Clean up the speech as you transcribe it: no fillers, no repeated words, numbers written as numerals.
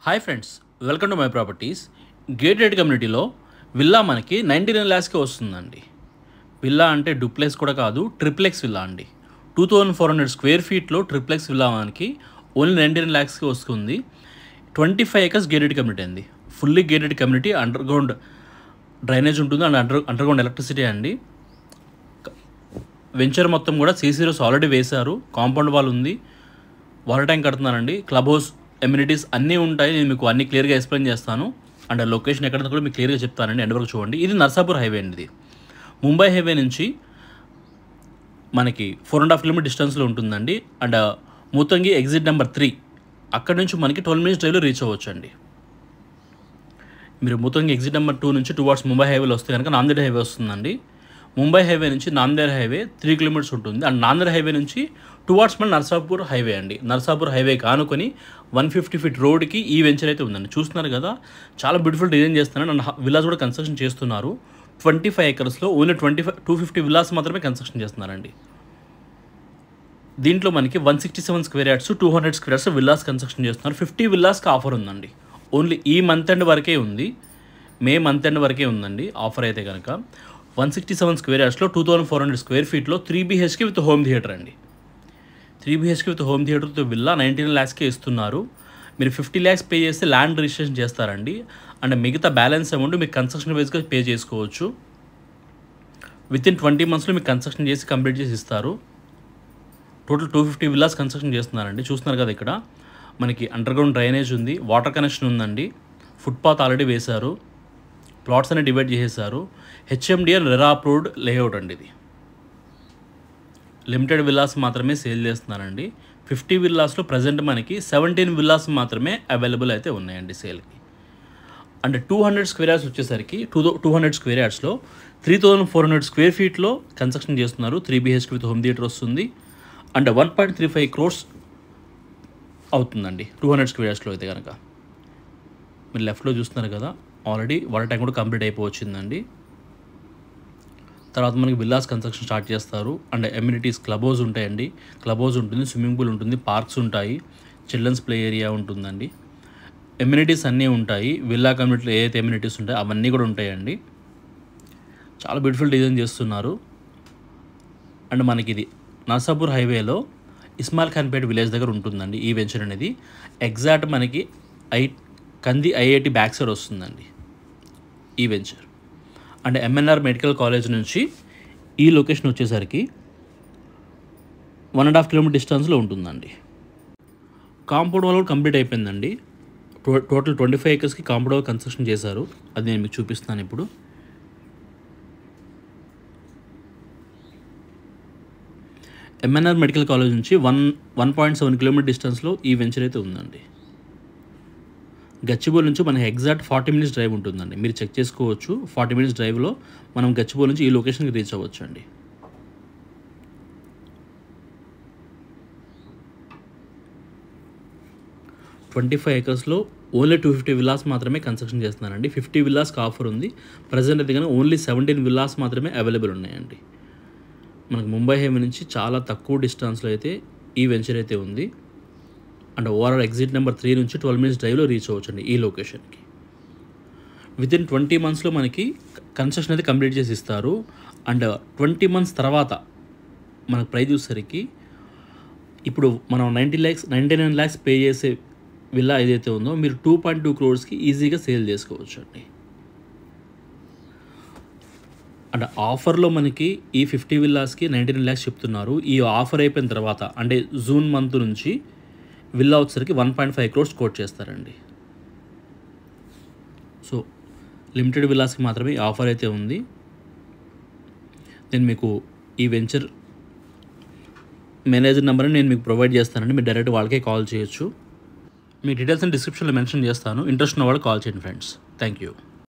Hi friends, welcome to my properties. Gated కమ్యూనిటీలో villa మనకి 99 lakhsకి వస్తుందండి. విల్లా అంటే డూప్లెక్స్ కూడా కాదు, ట్రిప్లెక్స్ విల్లా అండి. 2400 స్క్వేర్ ఫీట్లో ట్రిప్లెక్స్ విల్లా మనకి ఓన్లీ 99 lakhsకి వస్తుంది. 25 acres గేటెడ్ కమ్యూనిటీ అండి. Fully gated community, underground drainage ఉంటుంది అండ్ అండర్ గ్రౌండ్ ఎలక్ట్రిసిటీ అండి. వెంచర్ మొత్తం కూడా సీసీ రోడ్స్ ఆల్రెడీ వేశారు. కాంపౌండ్ వాల్ ఉంది, వాటర్ ట్యాంక్ కడుతున్నానండి. క్లబ్ హౌస్ ఎమ్యూనిటీస్ అన్నీ ఉంటాయి. నేను మీకు అన్ని క్లియర్గా ఎక్స్ప్లెయిన్ చేస్తాను. అండ్ లొకేషన్ ఎక్కడ కూడా మీకు క్లియర్గా చెప్తానండి. ఎండ్ వరకు చూడండి. ఇది నర్సాపూర్ హైవే అండి. ఇది ముంబై హైవే నుంచి మనకి 4.5 kilometer డిస్టెన్స్లో ఉంటుందండి. అండ్ మూతంగి ఎగ్జిట్ నెంబర్ 3 అక్కడ నుంచి మనకి 12 minutes డ్రైవ్లో రీచ్ అవ్వచ్చు అండి. మీరు మూతంగి ఎగ్జిట్ నెంబర్ 2 నుంచి టువార్డ్స్ ముంబై హైవేలో వస్తే కనుక నాందేడ్ హైవే వస్తుందండి. ముంబై హైవే నుంచి నాందేడ్ హైవే 3 kilometers ఉంటుంది. అండ్ నాందేడ్ హైవే నుంచి టువార్డ్స్ మన నర్సాపూర్ హైవే అండి. నర్సాపూర్ హైవే కానుకొని 150 feet రోడ్కి ఈ వెంచర్ అయితే ఉందండి. చూస్తున్నారు కదా, చాలా బ్యూటిఫుల్ డిజైన్ చేస్తున్నారు. అండ్ విల్లాస్ కూడా కన్స్ట్రక్షన్ చేస్తున్నారు. 25 acresలో ఓన్లీ 250 విల్లాస్ మాత్రమే కన్స్ట్రక్షన్ చేస్తున్నారండి. దీంట్లో మనకి 167 square yards 200 square yards villas construction చేస్తున్నారు. 50 విల్లాస్కి ఆఫర్ ఉందండి. ఓన్లీ ఈ మంత్ ఎండ్ వరకే ఉంది, మే మంత్ ఎండ్ వరకే ఉందండి ఆఫర్ అయితే కనుక. 167 square yardsలో 2400 square feetలో 3 BHK with home theatre అండి. 3 BHK విత్ హోమ్ థియేటర్తో విల్లా 99 lakhsకే ఇస్తున్నారు. మీరు 50 lakhs పే చేస్తే ల్యాండ్ రిజిస్ట్రేషన్ చేస్తారండి. అండ్ మిగతా బ్యాలెన్స్ అమౌంట్ మీకు కన్స్ట్రక్షన్ వైజ్గా పే చేసుకోవచ్చు. వితిన్ 20 monthsలో మీకు కన్స్ట్రక్షన్ చేసి కంప్లీట్ చేసి ఇస్తారు. టోటల్ 250 విల్లాస్ కన్స్ట్రక్షన్ చేస్తున్నారండి. చూస్తున్నారు కదా, ఇక్కడ మనకి అండర్ గ్రౌండ్ డ్రైనేజ్ ఉంది, వాటర్ కనెక్షన్ ఉందండి, ఫుట్పాత్ ఆల్రెడీ వేశారు, ప్లాట్స్ అన్ని డివైడ్ చేసేసారు. HMD and RERA approved layout అండి. ఇది లిమిటెడ్ విల్లాస్ మాత్రమే సేల్ చేస్తున్నారండి. 50 విల్లాస్లో ప్రజెంట్ మనకి 17 విల్లాస్ మాత్రమే అవైలబుల్ అయితే ఉన్నాయండి సేల్కి. అండ్ 200 square yards వచ్చేసరికి 200 square yardsలో 3400 square feetలో కన్స్ట్రక్షన్ చేస్తున్నారు. 3 BHK విత్ హోమ్ థియేటర్ వస్తుంది. అండ్ 1.35 crores అవుతుందండి 200 square yardsలో అయితే కనుక. మీరు లెఫ్ట్లో చూస్తున్నారు కదా, ఆల్రెడీ వాటర్ ట్యాంక్ కూడా కంప్లీట్ అయిపోవచ్చిందండి. తర్వాత మనకి విల్లాస్ కన్స్ట్రక్షన్ స్టార్ట్ చేస్తారు. అండ్ ఎమ్యూనిటీస్ క్లబ్ హౌస్ ఉంటాయండి, క్లబ్ హౌస్ ఉంటుంది, స్విమ్మింగ్ పూల్ ఉంటుంది, పార్క్స్ ఉంటాయి, చిల్డ్రన్స్ ప్లే ఏరియా ఉంటుందండి. ఎమ్యూనిటీస్ అన్నీ ఉంటాయి. విల్లా కమ్యూనిటీలో ఏదైతే ఎమ్యూనిటీస్ ఉంటాయో అవన్నీ కూడా ఉంటాయండి. చాలా బ్యూటిఫుల్ డిజైన్ చేస్తున్నారు. అండ్ మనకి ఇది నర్సాపూర్ హైవేలో ఇస్మాయిల్ ఖాన్పేట్ విలేజ్ దగ్గర ఉంటుందండి ఈ వెంచర్ అనేది. ఎగ్జాక్ట్ మనకి కంది IIT బ్యాక్ సైడ్ వస్తుందండి ఈ venture. And MNR medical college నుంచి ఈ లొకేషన్ వచ్చేసరికి 1.5 kilometer డిస్టెన్స్లో ఉంటుందండి. కాంపౌండ్ వాల్ కూడా కంప్లీట్ అయిపోయిందండి. టోటల్ 25 acresకి కాంపౌండ్ వాల్ కన్స్ట్రక్షన్ చేశారు. అది నేను మీకు చూపిస్తాను ఇప్పుడు. MNR మెడికల్ కాలేజ్ నుంచి 1.7 kilometer డిస్టెన్స్లో ఈ వెంచర్ అయితే ఉందండి. గచ్చిబౌలి నుంచి మనకి ఎగ్జాక్ట్ 40 minutes డ్రైవ్ ఉంటుందండి. మీరు చెక్ చేసుకోవచ్చు. 40 minutes డ్రైవ్లో మనం గచ్చిబౌలి నుంచి ఈ లొకేషన్కి రీచ్ అవ్వచ్చు అండి. ట్వంటీ acresలో ఓన్లీ 250 విల్లాస్ మాత్రమే కన్స్ట్రక్షన్ చేస్తున్నారండి. 50 విల్లాస్కి ఆఫర్ ఉంది. ప్రజెంట్ అయితే కానీ ఓన్లీ 17 విల్లాస్ మాత్రమే అవైలబుల్ ఉన్నాయండి. మనకు ముంబై హైవే నుంచి చాలా తక్కువ డిస్టెన్స్లో అయితే ఈ వెంచర్ అయితే ఉంది. అండ్ ఓవరాల్ ఎగ్జిట్ నెంబర్ 3 నుంచి 12 minutes డ్రైవ్లో రీచ్ అవ్వచ్చు అండి ఈ లొకేషన్కి. వితిన్ 20 monthsలో మనకి కన్స్ట్రక్షన్ అయితే కంప్లీట్ చేసి ఇస్తారు. అండ్ 20 months తర్వాత మనకు ప్రైస్ చూసేసరికి ఇప్పుడు మనం 99 lakhs పే చేసే విల్లా ఏదైతే ఉందో మీరు 2.2 crores ఈజీగా సేల్ చేసుకోవచ్చు అండి. అండ్ ఆఫర్లో మనకి ఈ 50 విల్లాస్కి 99 lakhs చెప్తున్నారు. ఈ ఆఫర్ అయిపోయిన తర్వాత అంటే జూన్ మంత్ నుంచి విల్లా వచ్చేసరికి 1.5 crores కోట్ చేస్తారండి. సో లిమిటెడ్ విల్లాస్కి మాత్రమే ఆఫర్ అయితే ఉంది. నేను మీకు ఈ వెంచర్ మేనేజర్ నెంబర్ని నేను మీకు ప్రొవైడ్ చేస్తానండి. మీరు డైరెక్ట్ వాళ్ళకే కాల్ చేయొచ్చు. మీ డీటెయిల్స్ డిస్క్రిప్షన్లో మెన్షన్ చేస్తాను. ఇంట్రెస్ట్ ఉన్న వాళ్ళు కాల్ చేయండి ఫ్రెండ్స్. Thank you.